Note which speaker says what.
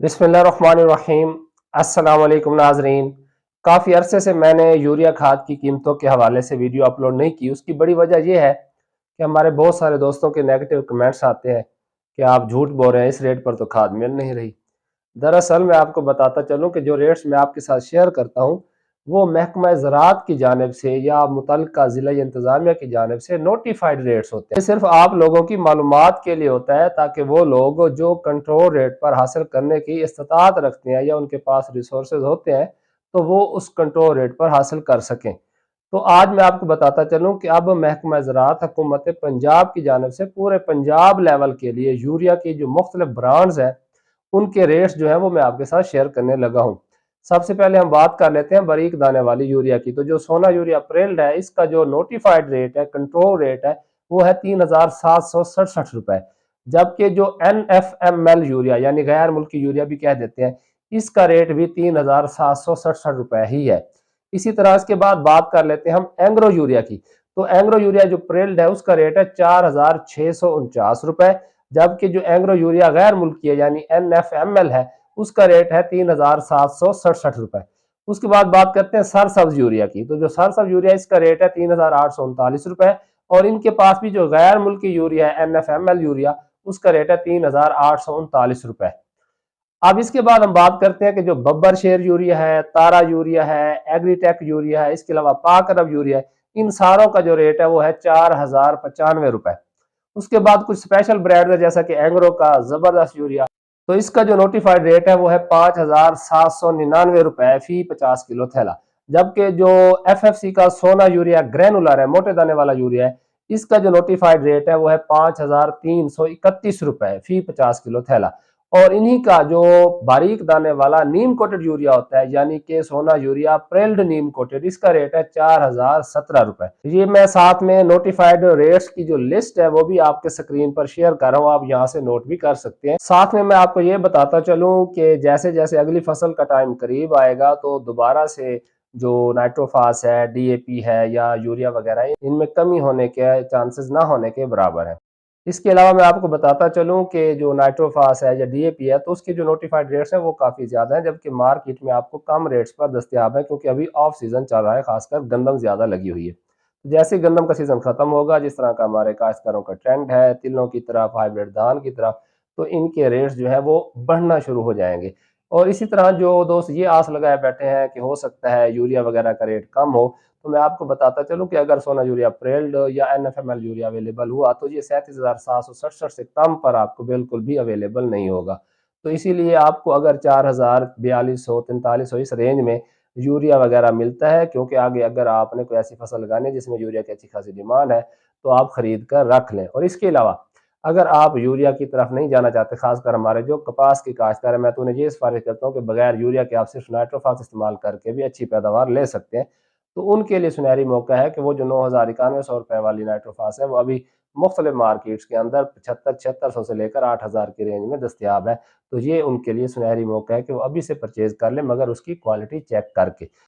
Speaker 1: बिस्मिल्लाहिर्रहमानिर्रहीम। अस्सलाम वालेकुम नाजरीन। काफ़ी अरसे से मैंने यूरिया खाद की कीमतों के हवाले से वीडियो अपलोड नहीं की। उसकी बड़ी वजह यह है कि हमारे बहुत सारे दोस्तों के नेगेटिव कमेंट्स आते हैं कि आप झूठ बोल रहे हैं, इस रेट पर तो खाद मिल नहीं रही। दरअसल मैं आपको बताता चलूँ कि जो रेट्स मैं आपके साथ शेयर करता हूँ वो महकमा ज़राअत की जानिब से या मुतल्लिका ज़िला इंतज़ामिया की जानिब से नोटिफाइड रेट्स होते हैं। ये सिर्फ आप लोगों की मालूमात के लिए होता है ताकि वो लोग जो कंट्रोल रेट पर हासिल करने की इस्तात रखते हैं या उनके पास रिसोर्सेज होते हैं तो वो उस कंट्रोल रेट पर हासिल कर सकें। तो आज मैं आपको बताता चलूँ कि अब महकमा ज़राअत हुकूमत पंजाब की जानिब से पूरे पंजाब लेवल के लिए यूरिया की जो मुख्तलिफ ब्रांड्स हैं उनके रेट्स जो है वो मैं आपके साथ शेयर करने लगा हूँ। सबसे पहले हम बात कर लेते हैं बारीक दाने वाली यूरिया की। तो जो सोना यूरिया अप्रैल है इसका जो नोटिफाइड रेट है, कंट्रोल रेट है, वो है 3767 रुपए। जबकि जो NFML यूरिया यानी गैर मुल्की यूरिया भी कह देते हैं, इसका रेट भी 3767 रुपए ही है। इसी तरह इसके बाद बात कर लेते हैं हम एंग्रो यूरिया की। तो एंग्रो यूरिया जो प्रेल्ड है उसका रेट है 4649 रुपए। जबकि जो एंग्रो यूरिया गैर मुल्की है यानी NFML है उसका रेट है 3767 रुपए। उसके बाद बात करते हैं सरसब्ज यूरिया की। तो जो सरसब्ज यूरिया इसका रेट है 3839 रुपए। और इनके पास भी जो गैर मुल्की यूरिया है NFML यूरिया उसका रेट है 3839 रुपए। अब इसके बाद हम बात करते हैं कि जो बब्बर शेर यूरिया है, तारा यूरिया है, एग्रीटेक यूरिया है, इसके अलावा पाक अरब यूरिया है, इन सारों का जो रेट है वो है 4095 रुपए। उसके बाद कुछ स्पेशल ब्रांड है जैसा कि एंग्रो का जबरदस्त यूरिया। तो इसका जो नोटिफाइड रेट है वो है 5799 रुपए फी 50 किलो थैला। जबकि जो FFC का सोना यूरिया ग्रेनुलर है, मोटे दाने वाला यूरिया है, इसका जो नोटिफाइड रेट है वो है 5331 रुपए फी 50 किलो थैला। और इन्हीं का जो बारीक दाने वाला नीम कोटेड यूरिया होता है यानी कि सोना यूरिया प्रेल्ड नीम कोटेड, इसका रेट है 4017 रुपए। ये मैं साथ में नोटिफाइड रेट्स की जो लिस्ट है वो भी आपके स्क्रीन पर शेयर कर रहा हूँ, आप यहाँ से नोट भी कर सकते हैं। साथ में मैं आपको ये बताता चलूँ कि जैसे जैसे अगली फसल का टाइम करीब आएगा तो दोबारा से जो नाइट्रोफास है, DAP है या यूरिया वगैरह है, इनमें कमी होने के चांसेस ना होने के बराबर है। इसके अलावा मैं आपको बताता चलूँ कि जो नाइट्रोफास है या DAP है तो उसके जो नोटिफाइड रेट्स हैं वो काफ़ी ज़्यादा हैं, जबकि मार्केट में आपको कम रेट्स पर दस्तयाब है क्योंकि अभी ऑफ सीज़न चल रहा है, खासकर गंदम ज़्यादा लगी हुई है। जैसे गंदम का सीज़न ख़त्म होगा, जिस तरह का हमारे काश्तकारों का ट्रेंड है तिलों की तरफ, हाइब्रिड धान की तरफ, तो इनके रेट्स जो है वो बढ़ना शुरू हो जाएंगे। और इसी तरह जो दोस्त ये आस लगाए बैठे हैं कि हो सकता है यूरिया वगैरह का रेट कम हो, तो मैं आपको बताता चलूँ कि अगर सोना यूरिया प्रेल्ड या NFML यूरिया अवेलेबल हुआ तो ये 37,767 से कम पर आपको बिल्कुल भी अवेलेबल नहीं होगा। तो इसीलिए आपको अगर 4000, 4200, 4300 इस रेंज में यूरिया वगैरह मिलता है, क्योंकि आगे अगर आपने कोई ऐसी फसल लगानी है जिसमें यूरिया की अच्छी खासी डिमांड है तो आप खरीद कर रख लें। और इसके अलावा अगर आप यूरिया की तरफ नहीं जाना चाहते, खासकर हमारे जो कपास की काश्तकार है, मैं तो उन्हें ये सिफारिश करता हूँ कि बगैर यूरिया के आप सिर्फ नाइट्रोफास इस्तेमाल करके भी अच्छी पैदावार ले सकते हैं। तो उनके लिए सुनहरी मौका है कि वो जो 9,91 वाली नाइट्रोफास है वो अभी मुख्तलिफ मार्केट्स के अंदर 75-7600 से लेकर 8000 की रेंज में दस्तियाब है। तो ये उनके लिए सुनहरी मौका है कि वो अभी से परचेज कर लें, मगर उसकी क्वालिटी चेक करके।